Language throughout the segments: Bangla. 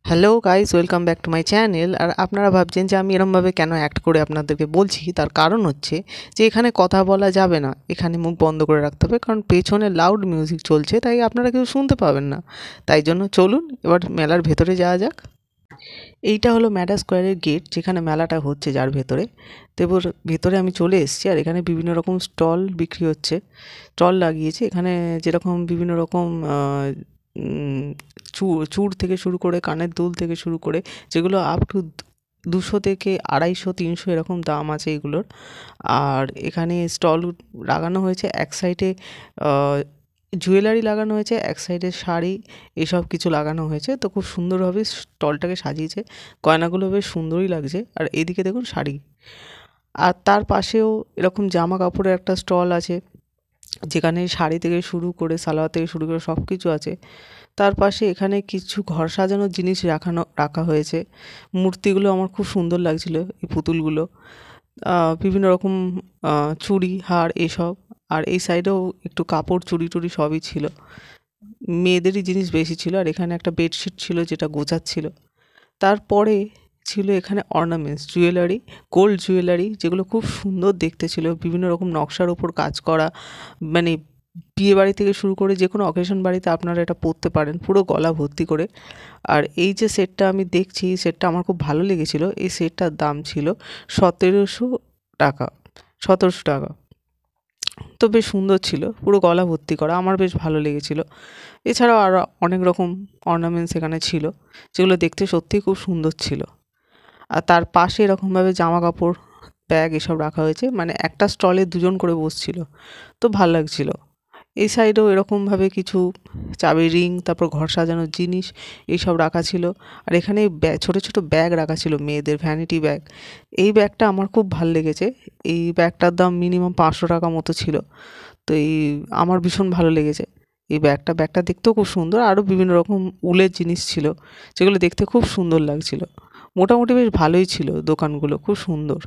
Hello guys, welcome back to my channel. আর আপনারা ভাবছেন যে আমি এরমভাবে কেন অ্যাক্ট করে আপনাদেরকে বলছি, তার কারণ হচ্ছে যে এখানে কথা বলা যাবে না, এখানে মুখ বন্ধ করে রাখতে হবে, কারণ পেছনে লাউড মিউজিক চলছে, তাই আপনারা কেউ শুনতে পাবেন না। তাই জন্য চলুন এবার মেলার ভেতরে যাওয়া যাক। এইটা হলো ম্যাডা স্কোয়ারের গেট, যেখানে মেলাটা হচ্ছে, যার ভেতরে। তো এবার ভেতরে আমি চলে এসেছি, আর এখানে বিভিন্ন রকম স্টল বিক্রি হচ্ছে, স্টল লাগিয়েছে এখানে, যেরকম বিভিন্ন রকম চূড় থেকে শুরু করে, কানের দুল থেকে শুরু করে, যেগুলো আপ টু 200 থেকে 250, 300 এরকম দাম আছে এগুলোর। আর এখানে স্টল লাগানো হয়েছে, এক সাইডে জুয়েলারি লাগানো হয়েছে, এক সাইডে শাড়ি, এসব কিছু লাগানো হয়েছে। তো খুব সুন্দরভাবে স্টলটাকে সাজিয়েছে, গয়নাগুলো বেশ সুন্দরই লাগছে। আর এদিকে দেখুন শাড়ি, আর তার পাশেও এরকম জামা কাপড়ের একটা স্টল আছে, যেখানে শাড়ি থেকে শুরু করে, সালোয়ার থেকে শুরু করে সব কিছু আছে। তার পাশে এখানে কিছু ঘর সাজানোর জিনিস রাখা হয়েছে। মূর্তিগুলো আমার খুব সুন্দর লাগছিল, এই পুতুলগুলো। বিভিন্ন রকম চুড়ি, হার, এসব। আর এই সাইডেও একটু কাপড়, চুড়ি টুড়ি সবই ছিল, মেয়েদেরই জিনিস বেশি ছিল। আর এখানে একটা বেডশিট ছিল যেটা গোছাচ্ছিল। তারপরে ছিল এখানে অর্নামেন্টস, জুয়েলারি, গোল্ড জুয়েলারি, যেগুলো খুব সুন্দর দেখতে ছিল, বিভিন্ন রকম নকশার ওপর কাজ করা। মানে বিয়ে বাড়ি থেকে শুরু করে যে কোনো অকেশন বাড়িতে আপনারা এটা পরতে পারেন, পুরো গলা ভর্তি করে। আর এই যে সেটটা আমি দেখছি, এই সেটটা আমার খুব ভালো লেগেছিল। এই সেটটার দাম ছিল 1700 টাকা, 1700 টাকা। তো বেশ সুন্দর ছিল, পুরো গলা ভর্তি করা, আমার বেশ ভালো লেগেছিল। এছাড়াও আরও অনেক রকম অর্নামেন্টস এখানে ছিল, যেগুলো দেখতে সত্যিই খুব সুন্দর ছিল। আর তার পাশে এরকমভাবে জামা কাপড়, ব্যাগ, এসব রাখা হয়েছে, মানে একটা স্টলে দুজন করে বসছিল, তো ভাল লাগছিল। এই সাইডেও এরকমভাবে কিছু চাবির রিং, তারপর ঘর সাজানোর জিনিস, এইসব রাখা ছিল। আর এখানে ছোটো ছোটো ব্যাগ রাখা ছিল, মেয়েদের ভ্যানিটি ব্যাগ। এই ব্যাগটা আমার খুব ভাল লেগেছে, এই ব্যাগটার দাম মিনিমাম 500 টাকা মতো ছিল। তো আমার ভীষণ ভালো লেগেছে এই ব্যাগটা দেখতেও খুব সুন্দর। আরও বিভিন্ন রকম উলের জিনিস ছিল, যেগুলো দেখতে খুব সুন্দর লাগছিল। মোটামুটি বেশ ভালোই ছিল দোকানগুলো, খুব সুন্দর।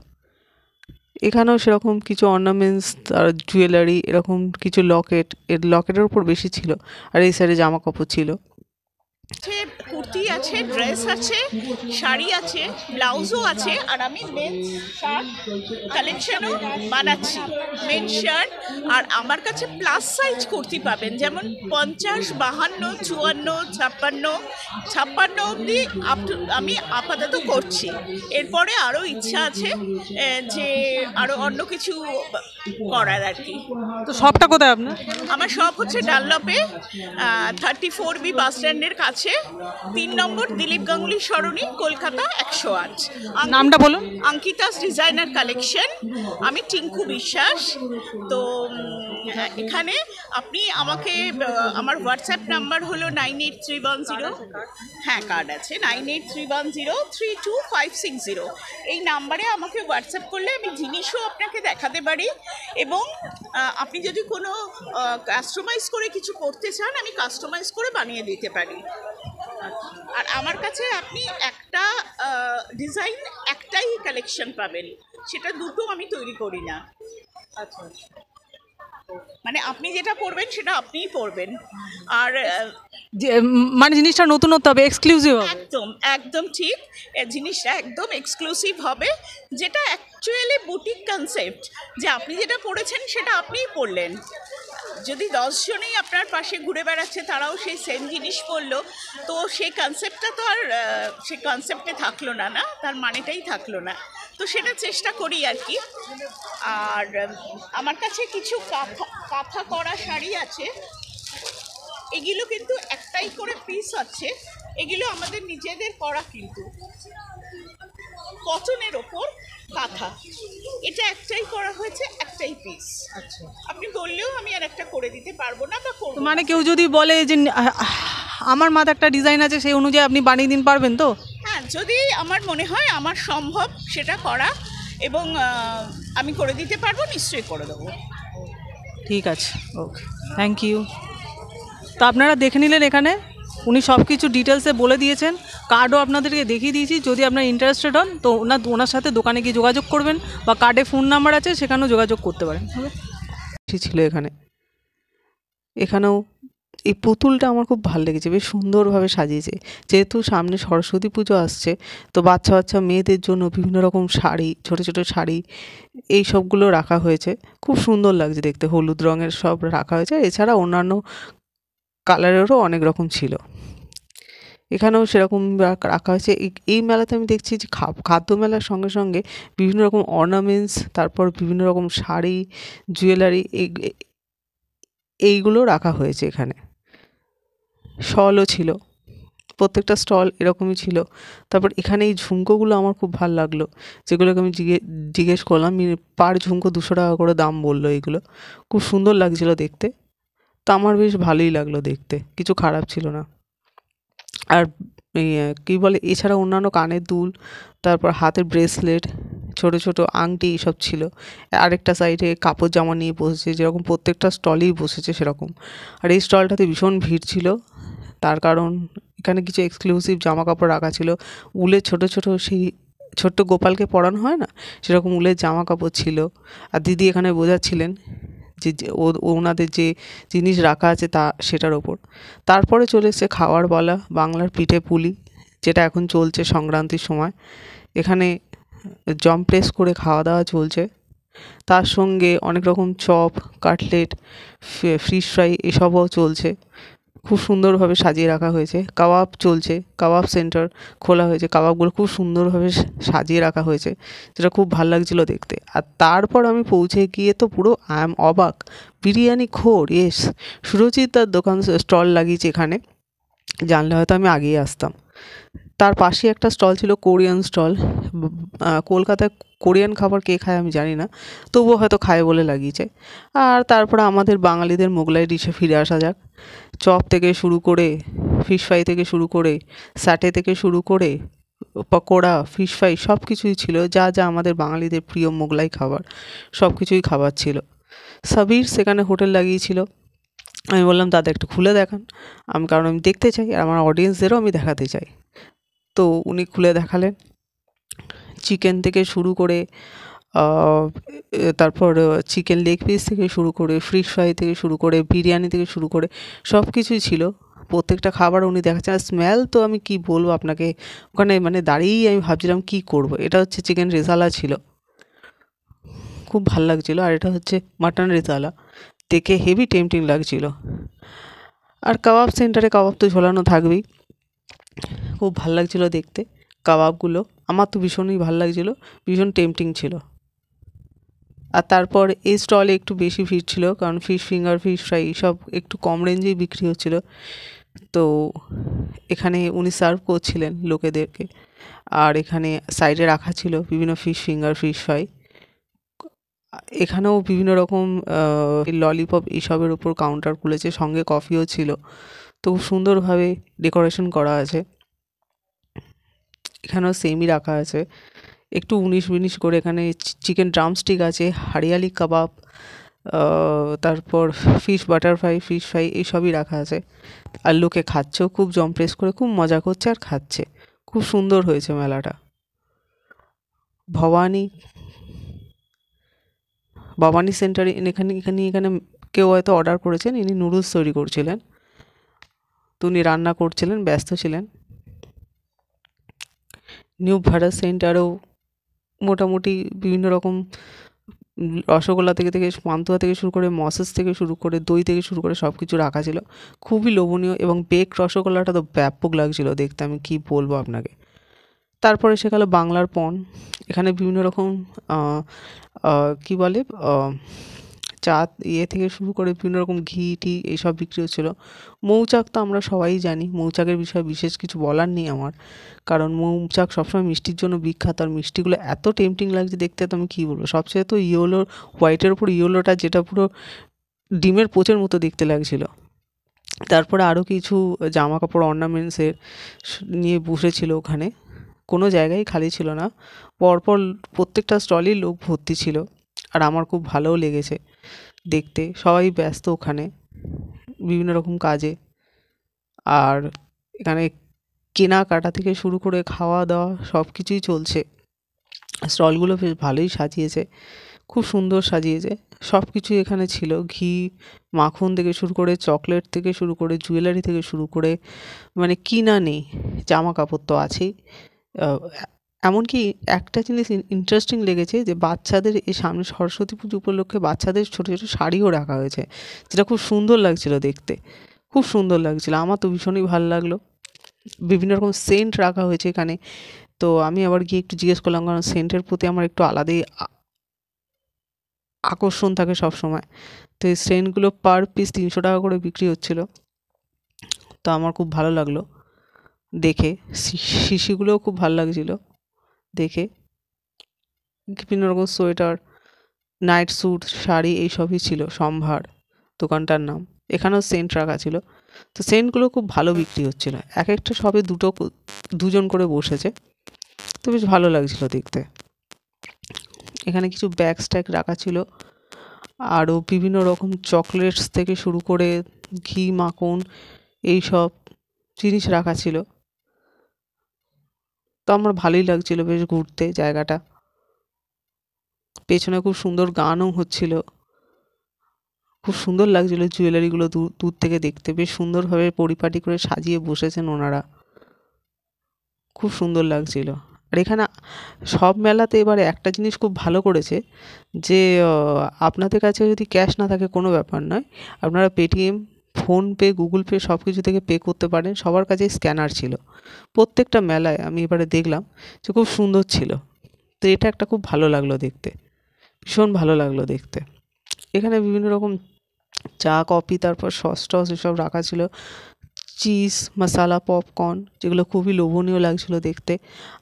এখানেও সেরকম কিছু অর্নামেন্টস আর জুয়েলারি, এরকম কিছু লকেটের উপর বেশি ছিল। আর এই সাইডে জামা কাপড় ছিল। কুর্তি আছে, ড্রেস আছে, শাড়ি আছে, ব্লাউজও আছে। আর আমি মেন্স শার্ট কালেকশনও বানাচ্ছি, মেন্স শার্ট। আর আমার কাছে প্লাস সাইজ কুর্তি পাবেন, যেমন 50, 52, 54, 56 অবধি আমি আপাতত করছি। এরপরে আরও ইচ্ছা আছে যে আরও অন্য কিছু করার আর কি। তো সবটা কোথায় আপনার? আমার শপ হচ্ছে ডানলপে, 34B বাস স্ট্যান্ডের কাছে, 3 নম্বর দিলীপ গাঙ্গুলি সরণি, কলকাতা 108। নামটা বলুন। Ankita's designer collection. আমি টিঙ্কু বিশ্বাস। তো এখানে আপনি আমাকে, আমার হোয়াটসঅ্যাপ নাম্বার হলো 98310, হ্যাঁ কার্ড আছে, 98310322560। এই নাম্বারে আমাকে হোয়াটসঅ্যাপ করলে আমি জিনিসও আপনাকে দেখাতে পারি, এবং আপনি যদি কোনো কাস্টমাইজ করে কিছু করতে চান, আমি কাস্টমাইজ করে বানিয়ে দিতে পারি। আর আমার কাছে আপনি একটা ডিজাইন, একটাই কালেকশন পাবেন, সেটা দুটো আমি তৈরি করি না। আচ্ছা, মানে আপনি যেটা পরবেন সেটা আপনিই পরবেন। আর মানে জিনিসটা নতুনত্ব হবে, এক্সক্লুসিভ হবে। একদম একদম ঠিক, জিনিসটা একদম এক্সক্লুসিভ হবে, যেটা অ্যাকচুয়ালি বুটিক কনসেপ্ট, যে আপনি যেটা পরেছেন সেটা আপনিই পরলেন। যদি 10 জনেই আপনার পাশে ঘুরে বেড়াচ্ছে, তারাও সেই সেম জিনিস পরলো, তো সেই কনসেপ্টটা তো আর সেই কনসেপ্টে থাকলো না, না তার মানেটাই থাকলো না। তো সেটা চেষ্টা করি আর কি। আর আমার কাছে কিছু কাঁথা করা শাড়ি আছে, এগুলো কিন্তু একটাই করে পিস আছে, এগুলো আমাদের নিজেদের করা, কিন্তু কটনের ওপর কাঁথা, এটা একটাই করা হয়েছে, একটাই পিস। আচ্ছা, আপনি বললেও আমি আর একটা করে দিতে পারবো না, বা করবো তো মানে না। কেউ যদি বলে যে আমার মাথায় একটা ডিজাইন আছে, সেই অনুযায়ী আপনি বানিয়ে দিন, পারবেন তো? হ্যাঁ, যদি আমার মনে হয় আমার সম্ভব সেটা করা, এবং আমি করে দিতে পারবো, নিশ্চয়ই করে দেবো। ঠিক আছে, ওকে, থ্যাংক ইউ। তো আপনারা দেখে নিলেন, এখানে উনি সব কিছু ডিটেলসে বলে দিয়েছেন, কার্ডও আপনাদেরকে দেখিয়ে দিয়েছি। যদি আপনারা ইন্টারেস্টেড হন তো ওনার সাথে দোকানে গিয়ে যোগাযোগ করবেন, বা কার্ডে ফোন নাম্বার আছে, সেখানেও যোগাযোগ করতে পারেন। ছিল এখানেও এই পুতুলটা আমার খুব ভাল লেগেছে, বেশ সুন্দরভাবে সাজিয়েছে। যেহেতু সামনে সরস্বতী পুজো আসছে, তো বাচ্চা বাচ্চা মেয়েদের জন্য বিভিন্ন রকম শাড়ি, ছোট ছোট শাড়ি, এই সবগুলো রাখা হয়েছে। খুব সুন্দর লাগছে দেখতে, হলুদ রঙের সব রাখা হয়েছে। এছাড়া অন্যান্য কালারেরও অনেক রকম ছিল, এখানেও সেরকম রাখা হয়েছে। এই মেলাতে আমি দেখছি যে খাদ্য মেলার সঙ্গে সঙ্গে বিভিন্ন রকম অর্নামেন্টস, তারপর বিভিন্ন রকম শাড়ি, জুয়েলারি, এইগুলো রাখা হয়েছে এখানে। শলও ছিল, প্রত্যেকটা স্টল এরকমই ছিল। তারপর এখানে এই ঝুমকোগুলো আমার খুব ভাল লাগলো, যেগুলোকে আমি জিজ্ঞেস করলাম। পার ঝুমকো 200 টাকা করে দাম বললো। এগুলো খুব সুন্দর লাগছিল দেখতে, তো আমার বেশ ভালোই লাগলো দেখতে, কিছু খারাপ ছিল না। আর কী বলে, এছাড়া অন্যান্য কানের দুল, তারপর হাতের ব্রেসলেট, ছোট ছোট আংটি, এইসব ছিল। আরেকটা সাইডে কাপড় জামা নিয়ে বসেছে, যেরকম প্রত্যেকটা স্টলেই বসেছে সেরকম। আর এই স্টলটাতে ভীষণ ভিড় ছিল, তার কারণ এখানে কিছু এক্সক্লুসিভ জামা কাপড় রাখা ছিল। উলের ছোট ছোট, সেই ছোট্ট গোপালকে পরানো হয় না, সেরকম উলের জামা কাপড় ছিল। আর দিদি এখানে বোঝাচ্ছিলেন ওনাদের যে জিনিস রাখা আছে তা, সেটার ওপর। তারপরে চলে এসেছে খাওয়ার পালা, বাংলার পিঠে পুলি, যেটা এখন চলছে সংক্রান্তির সময়। এখানে জম প্লেস করে খাওয়া দাওয়া চলছে। তার সঙ্গে অনেক রকম চপ, কাটলেট, ফিশ ফ্রাই এসবও চলছে। খুব সুন্দরভাবে সাজিয়ে রাখা হয়েছে। কাবাব চলছে, কাবাব সেন্টার খোলা হয়েছে, কাবাবগুলো খুব সুন্দরভাবে সাজিয়ে রাখা হয়েছে, যেটা খুব ভাল লাগছিলো দেখতে। আর তারপর আমি পৌঁছে গিয়ে তো পুরো আই এম অবাক, বিরিয়ানি খোর, ইয়েস, সুরজিৎ তার দোকান স্টল লাগিয়েছে এখানে। জানলে হয়তো আমি আগেই আসতাম। তার পাশে একটা স্টল ছিল, কোরিয়ান স্টল। কলকাতায় কোরিয়ান খাবার কে খায় আমি জানি না, তবুও হয়তো খায় বলে লাগিয়েছে। আর তারপরে আমাদের বাঙালিদের মোগলাই ডিশে ফিরে আসা যাক। চপ থেকে শুরু করে, ফিশ ফ্রাই থেকে শুরু করে, স্যাটে থেকে শুরু করে, পকোড়া, ফিশ ফ্রাই সব কিছুই ছিল, যা যা আমাদের বাঙালিদের প্রিয় মোগলাই খাবার, সব কিছুই খাবার ছিল। সাবির সেখানে হোটেল লাগিয়েছিল। আমি বললাম, দাদা একটু খুলে দেখান, কারণ আমি দেখতে চাই, আর আমার অডিয়েন্সদেরও আমি দেখাতে চাই। তো উনি খুলে দেখালেন। চিকেন থেকে শুরু করে, তারপর চিকেন লেগ পিস থেকে শুরু করে, ফিশ ফ্রাই থেকে শুরু করে, বিরিয়ানি থেকে শুরু করে সব কিছুই ছিল। প্রত্যেকটা খাবার উনি দেখাচ্ছেন। আর স্মেল তো আমি কি বলবো আপনাকে, ওখানে মানে দাঁড়িয়েই আমি ভাবছিলাম কি করব। এটা হচ্ছে চিকেন রেজালা ছিল, খুব ভাল লাগছিলো। আর এটা হচ্ছে মাটন রেজালা, দেখে হেভি টেম্পটিং লাগছিল। আর কাবাব সেন্টারে কাবাব তো ঝোলানো থাকবেই, খুব ভাল লাগছিলো দেখতে কাবাবগুলো। আমার তো ভীষণই ভাল লাগছিলো, ভীষণ টেম্পটিং ছিল। আর তারপর এই স্টলে একটু বেশি ভিড় ছিল, কারণ ফিশ ফিঙ্গার, ফিশ ফ্রাই সব একটু কম রেঞ্জেই বিক্রি হচ্ছিল। তো এখানে উনি সার্ভ করছিলেন লোকেদেরকে। আর এখানে সাইডে রাখা ছিল বিভিন্ন ফিশ ফিঙ্গার, ফিশ ফ্রাই। এখানেও বিভিন্ন রকম ললিপপ এইসবের উপর কাউন্টার খুলেছে, সঙ্গে কফিও ছিল। তো খুব সুন্দরভাবে ডেকোরেশন করা আছে। এখানেও সেমই রাখা আছে, একটু 19-20 করে। এখানে চিকেন ড্রামস্টিক আছে, হরিয়ালি কাবাব, তারপর fish butter fry, fish fry এইসবই রাখা আছে। আর লোকে খাচ্ছেও খুব জম্প্রেস করে, খুব মজা করছে আর খাচ্ছে। খুব সুন্দর হয়েছে মেলাটা। ভবানী সেন্টারে এখানে কেউ হয়তো অর্ডার করেছেন, ইনি নুডলস তৈরি করছিলেন, তো উনি রান্না করছিলেন, ব্যস্ত ছিলেন। নিউ ভারত সেন্টারেও মোটামুটি বিভিন্ন রকম রসগোল্লা থেকে পান্তুয়া থেকে শুরু করে, মসেস থেকে শুরু করে, দই থেকে শুরু করে সব কিছু রাখা ছিল। খুবই লোভনীয়, এবং বেক রসগোল্লাটা তো ব্যাপক লাগছিল দেখতে, আমি কি বলবো আপনাকে। তারপরে এসে গেল বাংলার পণ। এখানে বিভিন্ন রকম কী বলে, চা থেকে শুরু করে বিভিন্ন রকম ঘি টি এইসব বিক্রি হচ্ছিলো। মৌচাক তো আমরা সবাই জানি, মৌচাকের বিষয়ে বিশেষ কিছু বলার নেই আমার, কারণ মৌচাক সবসময় মিষ্টির জন্য বিখ্যাত। আর মিষ্টিগুলো এত টেম্পটিং লাগছে দেখতে, তো আমি কী বলবো। সবচেয়ে তো ইয়েলো, হোয়াইটের ওপর ইয়েলোটা, যেটা পুরো ডিমের পোচের মতো দেখতে লাগছিলো। তারপরে আরও কিছু জামা কাপড়, অর্নামেন্টসের নিয়ে বসেছিল ওখানে, কোনো জায়গায় খালি ছিল না। পরপর প্রত্যেকটা স্টলেই লোক ভর্তি ছিল। আর আমার খুব ভালোও লেগেছে দেখতে, সবাই ব্যস্ত ওখানে বিভিন্ন রকম কাজে। আর এখানে কেনাকাটা থেকে শুরু করে খাওয়া দাওয়া সব কিছুই চলছে। স্টলগুলো বেশ ভালোই সাজিয়েছে, খুব সুন্দর সাজিয়েছে, সব কিছুই এখানে ছিল। ঘি, মাখন থেকে শুরু করে, চকলেট থেকে শুরু করে, জুয়েলারি থেকে শুরু করে, মানে কি না নেই। জামা কাপড় তো আছেই। এমনকি একটা জিনিস ইন্টারেস্টিং লেগেছে যে বাচ্চাদের এই সামনে সরস্বতী পুজো উপলক্ষে বাচ্চাদের ছোটো ছোটো শাড়িও রাখা হয়েছে, যেটা খুব সুন্দর লাগছিল দেখতে, খুব সুন্দর লাগছিল। আমার তো ভীষণই ভালো লাগলো। বিভিন্ন রকম সেন্ট রাখা হয়েছে এখানে। তো আমি আবার গিয়ে একটু জিজ্ঞেস করলাম, কারণ সেন্টের প্রতি আমার একটু আলাদাই আকর্ষণ থাকে সব সময়। তো এই সেন্টগুলো পার পিস 300 টাকা করে বিক্রি হচ্ছিল। তো আমার খুব ভালো লাগলো দেখে। শিশিগুলোও খুব ভালো লাগছিল দেখে। বিভিন্ন রকম সোয়েটার, নাইট স্যুট, শাড়ি এইসবই ছিল। সম্ভার দোকানটার নাম। এখানেও সেন্ট রাখা ছিল। তো সেন্টগুলো খুব ভালো বিক্রি হচ্ছিল। এক একটা শপে দুজন করে বসেছে। তো বেশ ভালো লাগছিল দেখতে। এখানে কিছু ব্যাগ স্ট্যাগ রাখা ছিল, আরও বিভিন্ন রকম চকলেটস থেকে শুরু করে ঘি, মাখন এইসব জিনিস রাখা ছিল। তো আমার ভালোই লাগছিল বেশ ঘুরতে জায়গাটা। পেছনে খুব সুন্দর গানও হচ্ছিল, খুব সুন্দর লাগছিল জুয়েলারিগুলো দূর থেকে দেখতে। বেশ সুন্দরভাবে পরিপাটি করে সাজিয়ে বসেছেন ওনারা, খুব সুন্দর লাগছিল। আর এখানে সব মেলাতে এবারে একটা জিনিস খুব ভালো করেছে যে আপনাদের কাছে যদি ক্যাশ না থাকে কোনো ব্যাপার নয়, আপনারা পেটিএম, ফোনপে, গুগল পে সব কিছু থেকে পে করতে পারেন। সবার কাছে স্ক্যানার ছিল প্রত্যেকটা মেলায়, আমি এবারে দেখলাম যে খুব সুন্দর ছিল। তো এটা একটা খুব ভালো লাগলো দেখতে, ভীষণ ভালো লাগলো দেখতে। এখানে বিভিন্ন রকম চা, কফি, তারপর সস টস এসব রাখা ছিল। চিজ, মশালা, পপকর্ন, যেগুলো খুবই লোভনীয় লাগছিল দেখতে।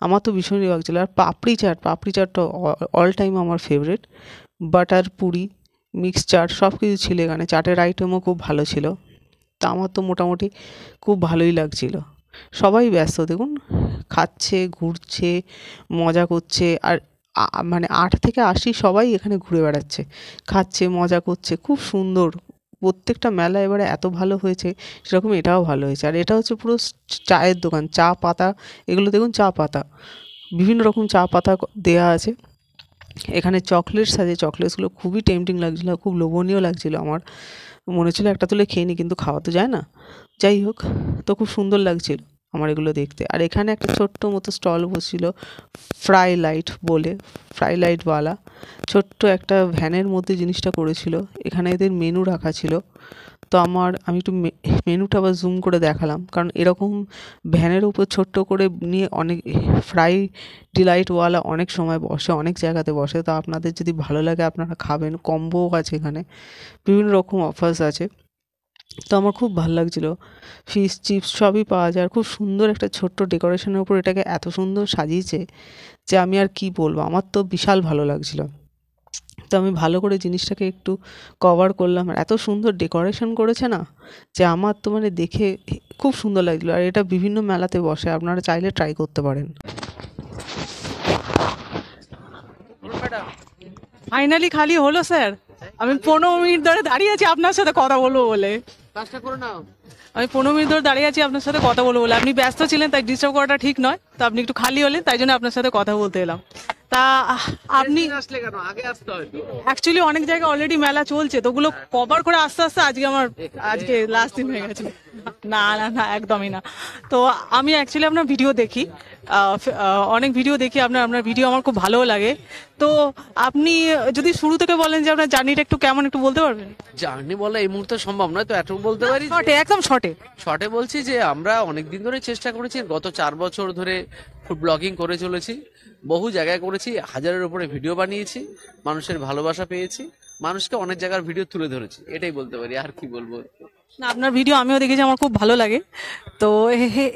আমার তো ভীষণই লাগছিল। আর পাপড়ি চাটটা অল টাইম আমার favourite. Butter puri, mix chaat সব কিছু ছিল এখানে। চাটের আইটেমও খুব ভালো ছিল। তা আমার তো মোটামুটি খুব ভালোই লাগছিল। সবাই ব্যস্ত দেখুন, খাচ্ছে, ঘুরছে, মজা করছে। আর মানে 8 থেকে 80 সবাই এখানে ঘুরে বেড়াচ্ছে, খাচ্ছে, মজা করছে। খুব সুন্দর। প্রত্যেকটা মেলা এবারে এত ভালো হয়েছে, সেরকম এটাও ভালো হয়েছে। আর এটা হচ্ছে পুরো চায়ের দোকান। চা পাতা, এগুলো দেখুন চা পাতা, বিভিন্ন রকম চা পাতা দেয়া আছে। এখানে চকলেটস আছে, চকলেটসগুলো খুবই টেম্পটিং লাগছিলো, খুব লোভনীয় লাগছিলো। আমার মনে হচ্ছিল একটা তুলে খেয়ে নিই, কিন্তু খাওয়া তো যায় না। যাই হোক, তো খুব সুন্দর লাগছিল আমার এগুলো দেখতে। আর এখানে একটা ছোট্ট মতো স্টল বসছিল ফ্রাই লাইট বলে, ফ্রাই লাইটওয়ালা। ছোট্ট একটা ভ্যানের মধ্যে জিনিসটা করেছিল। এখানে এদের মেনু রাখা ছিল। তো আমি একটু মেনুটা আবার জুম করে দেখালাম, কারণ এরকম ভ্যানের উপর ছোট্ট করে নিয়ে অনেক ফ্রাই ডিলাইটওয়ালা অনেক সময় বসে, অনেক জায়গাতে বসে। তো আপনাদের যদি ভালো লাগে আপনারা খাবেন। কম্বোও আছে এখানে, বিভিন্ন রকম অফার্স আছে। তো আমার খুব ভালো লাগছিলো। ফিশ, চিপস সবই পাওয়া যায়। আর খুব সুন্দর একটা ছোট্ট ডেকোরেশনের উপর এটাকে এত সুন্দর সাজিয়েছে যে আমি আর কি বলবো, আমার তো বিশাল ভালো লাগছিলো। তো আমি ভালো করে জিনিসটাকে একটু কভার করলাম। আর এত সুন্দর ডেকোরেশন করেছে না, যে আমার তো মানে দেখে খুব সুন্দর লাগছিলো। আর এটা বিভিন্ন মেলাতে বসে, আপনারা চাইলে ট্রাই করতে পারেন। ফাইনালি খালি হলো স্যার। আমি 15 মিনিট ধরে দাঁড়িয়ে আছি আপনার সাথে কথা বলবো বলে। আমি 15 মিনিট ধরে দাঁড়িয়ে আছি আপনার সাথে কথা বলবো বলে। আপনি ব্যস্ত ছিলেন, তাই ডিস্টার্ব করাটা ঠিক নয়। তো আপনি একটু খালি হলেন, তাই জন্য আপনার সাথে কথা বলতে এলাম। তা আপনি অ্যাকচুয়ালি অনেক জায়গায় অলরেডি মেলা চলছে, তো ওগুলো কভার করে আস্তে আস্তে আজকে লাস্ট দিন হয়ে গেছে। না না না, একদমই না। তো আমি অ্যাকচুয়ালি আপনার ভিডিও দেখি, অনেক ভিডিও দেখি আপনার ভিডিও আমার খুব ভালোও লাগে। তো আপনি যদি শুরু থেকে বলেন যে আপনার জার্নিটা একটু কেমন, একটু বলতে পারবেন? জার্নি বলা এই মুহূর্তে সম্ভব নয়, তো এটুকু বলতে পারি শর্টে, একদম শর্টে। শর্টে বলছি যে আমরা অনেকদিন ধরে চেষ্টা করেছি। গত 4 বছর ধরে ফুড ব্লগিং করে চলেছি। বহু জায়গায় করেছি, 1000-এর উপরে ভিডিও বানিয়েছি, মানুষের ভালোবাসা পেয়েছি, মানুষকে অনেক জায়গার ভিডিও তুলে ধরেছি। এটাই বলতে পারি, আর কি বলবো। না, আপনার ভিডিও আমিও দেখেছি, আমার খুব ভালো লাগে। তো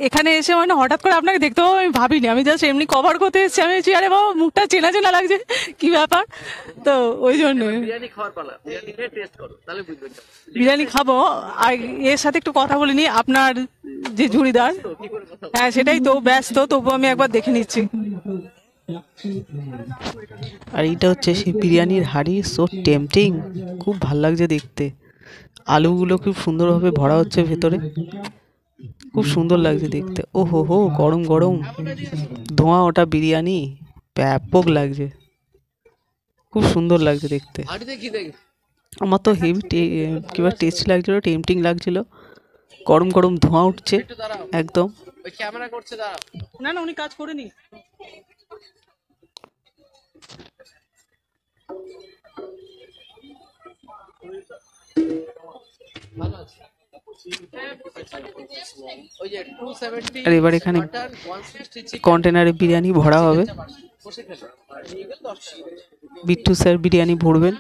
এখানে এসে মানে হঠাৎ করে আপনাকে দেখতে পাবো আমি ভাবিনি। আমি জাস্ট এমনি কভার করতে এসেছি। আমি বলছি আরে বাবা, মুখটা চেনা চেনা লাগছে, কি ব্যাপার। তো ওই জন্য বিরিয়ানি খাওয়ার পালা, বিরিয়ানি খেয়ে টেস্ট করো, তাহলে বুঝবে। বিরিয়ানি খাবো। আর এর সাথে একটু কথা বলিনি, আপনার যে ঝুড়িদার, হ্যাঁ সেটাই তো, ব্যস্ত, তবু আমি একবার দেখে নিচ্ছি। আর এইটা হচ্ছে সেই বিরিয়ানির হাঁড়ি, সো টেম্পটিং, খুব ভাল লাগছে দেখতে। আলুগুলো খুব সুন্দরভাবে ভরা হচ্ছে ভেতরে, খুব সুন্দর লাগছে দেখতে। ও হো হো, গরম গরম ধোঁয়া ওটা বিরিয়ানি, ব্যাপক লাগছে। খুব সুন্দর লাগছে দেখতে। হাঁড়িতে কি দেখ আমার তো হেভি কিবা টেস্টি লাগছিলো, টেম্পটিং লাগছিলো। গরম গরম ধোঁয়া উঠছে একটু দাঁড়াও, একদম। ওই ক্যামেরা করছে, দাঁড়াও। না না উনি কাজ করে নি। ভালো আছে। ওই যে 270 আর এবার এখানে mutton, 160 chicken, কন্টেনারে বিরিয়ানি ভরা হবে। বসে খেলো। এগুলো 10 টাকা। বিট্টু স্যার বিরিয়ানি ভরবেন।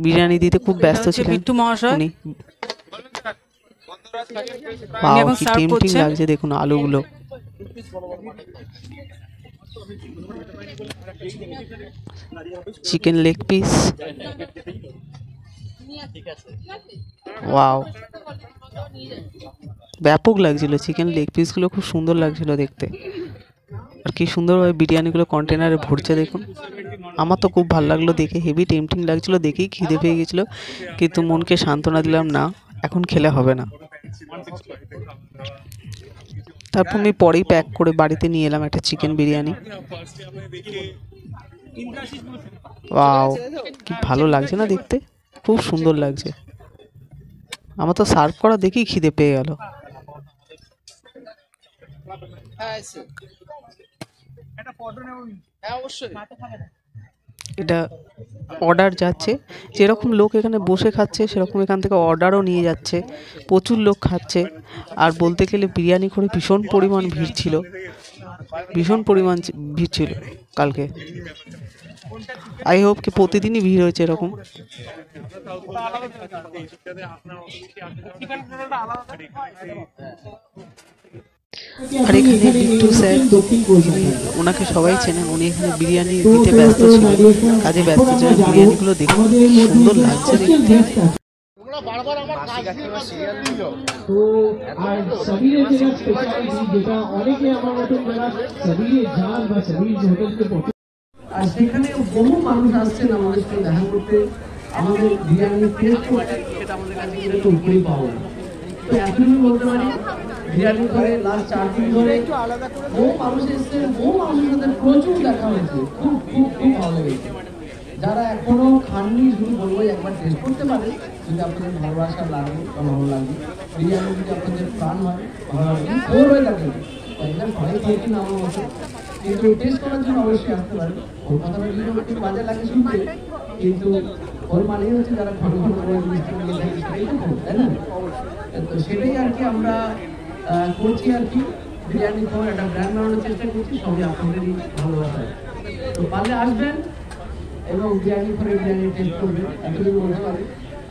বিরিয়ানি দিতে খুব ব্যস্ত হচ্ছে ছিলেন বিট্টু মহাশয়। উনি। উনি ওয়াও, এখন কি সার্ভ টেম্পটিং করছেন। লাগছে দেখুন আলুগুলো। চিকেন লেগ পিস, ওয়াও ব্যাপক লাগছিল। চিকেন লেগ পিসগুলো খুব সুন্দর লাগছিল দেখতে। আর কি সুন্দরভাবে বিরিয়ানিগুলো কন্টেনারে ভরছে দেখুন। আমার তো খুব ভালো লাগলো দেখে, হেভি টেম্পটিং লাগছিল দেখেই খিদে পেয়ে গেছিলো, কিন্তু মনকে সান্ত্বনা দিলাম না এখন খেলে হবে না। তারপর আমি পরেই প্যাক করে বাড়িতে নিয়ে এলাম একটা চিকেন বিরিয়ানি। ওয়াও, কি ভালো লাগছে না দেখতে, খুব সুন্দর লাগছে। আমার তো সার্ভ করা দেখেই খিদে পেয়ে গেল। হ্যাঁ এসে। হ্যাঁ অবশ্যই। এটা অর্ডার যাচ্ছে, যেরকম লোক এখানে বসে খাচ্ছে সেরকম এখান থেকে অর্ডারও নিয়ে যাচ্ছে। প্রচুর লোক খাচ্ছে। আর বলতে গেলে বিরিয়ানি করে ভীষণ পরিমাণ ভিড় ছিল, ভীষণ পরিমাণ ভিড় ছিল কালকে। আই হোপ কি প্রতিদিনই ভিড় হয়েছে এরকম। আর এখানে বিট্টু স্যার, ওনাকে সবাই চেনেন, উনি এখানে বিরিয়ানি দিতে ব্যস্ত ছিলেন, কাজে ব্যস্ত ছিলেন। বিরিয়ানিগুলো দেখুন সুন্দর লাগছে দেখতে। তো আর সাবিরের যেটা স্পেশালিটি, যেটা অনেকে আমার মতন যারা সাবিরে যান বা সাবির যে হোটেলকে পছন্দ, আর সেখানে বহু মানুষ আসছেন আমাদের সাথে দেখা করতে, আমাদের বিরিয়ানি টেস্ট করতে, সেটা আমাদের কাছে কিন্তু উপরেই পাওয়া যায়। তো এখনই বলতে পারি বিরিয়ানি ধরে লাস্ট 4 দিন ধরে বহু মানুষ এসছে, বহু মানুষের সাথে প্রচুর দেখা হয়েছে, খুব খুব খুব ভালো লেগেছে। যারা এখনো খাননি শুধু বলবো একবার টেস্ট করতে পারে, যদি আপনাদের ভালোবাসা লাগে বা ভালো লাগে, বিরিয়ানি যদি আপনাদের প্রাণ হয়, ভালো লাগে, ফোর হয়ে থাকে একদম সবাই খেয়েছি না আমার মতো, কিন্তু টেস্ট করার জন্য অবশ্যই আসতে পারে। ওর কথাটা যদি একটু বাজে লাগে শুনতে, কিন্তু ওর মানেই হচ্ছে যারা ঘন ঘন করে মিষ্টি নিয়ে থাকে সেটাই তো ভুল, তাই না? তো সেটাই আর কি আমরা করছি আর কি। বিরিয়ানি খাওয়ার একটা ব্র্যান্ড বানানোর চেষ্টা করছি, সবই আপনাদেরই ভালোবাসা। তো পারলে আসবেন এবং বিরিয়ানি করে বিরিয়ানি টেস্ট করবেন, এতটুকু বলতে পারি।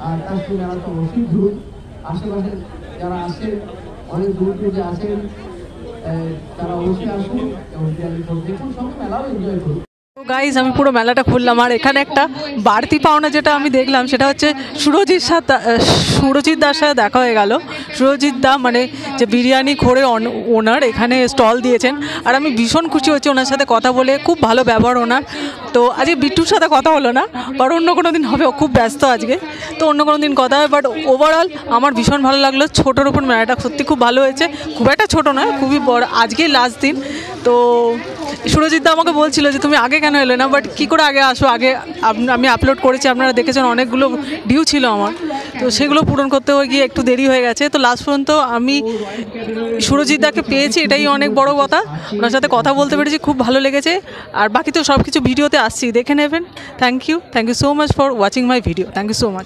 আর তার সঙ্গে মেলা তো অবশ্যই ঘুরুন, আশেপাশে যারা আসেন, অনেক দূর থেকে আসেন, তারা অবশ্যই আসুন এবং বিরিয়ানি করে দেখুন, সঙ্গে মেলাও এনজয় করুন। গাইজ আমি পুরো মেলাটা খুললাম। আর এখানে একটা বাড়তি পাওনা যেটা আমি দেখলাম সেটা হচ্ছে সুরজিৎ দার সাথে দেখা হয়ে গেল। সুরজিৎ দা মানে যে বিরিয়ানি খোরের ওনার, এখানে স্টল দিয়েছেন। আর আমি ভীষণ খুশি হচ্ছি ওনার সাথে কথা বলে, খুব ভালো ব্যবহার ওনার। তো আজকে বিট্টুর সাথে কথা হলো না, বাট অন্য কোনো দিন হবে, ও খুব ব্যস্ত আজকে, তো অন্য কোনো দিন কথা হবে। বাট ওভারঅল আমার ভীষণ ভালো লাগলো। ছোটোর ওপর মেলাটা সত্যি খুব ভালো হয়েছে, খুব একটা ছোটো নয়, খুবই বড়। আজকেই লাস্ট দিন। তো সুরজিৎ দা আমাকে বলছিল যে তুমি আগে কেন এলে না, বাট কী করে আগে আসো, আগে আমি আপলোড করেছি, আপনারা দেখেছেন অনেকগুলো ডিউ ছিল আমার, তো সেগুলো পূরণ করতে গিয়ে একটু দেরি হয়ে গেছে। তো লাস্ট পর্যন্ত আমি সুরজিৎ দাকে পেয়েছি, এটাই অনেক বড় কথা। ওনার সাথে কথা বলতে পেরেছি, খুব ভালো লেগেছে। আর বাকি তো সব কিছু ভিডিওতে আসছি, দেখে নেবেন। Thank you so much for watching my video. Thank you so much.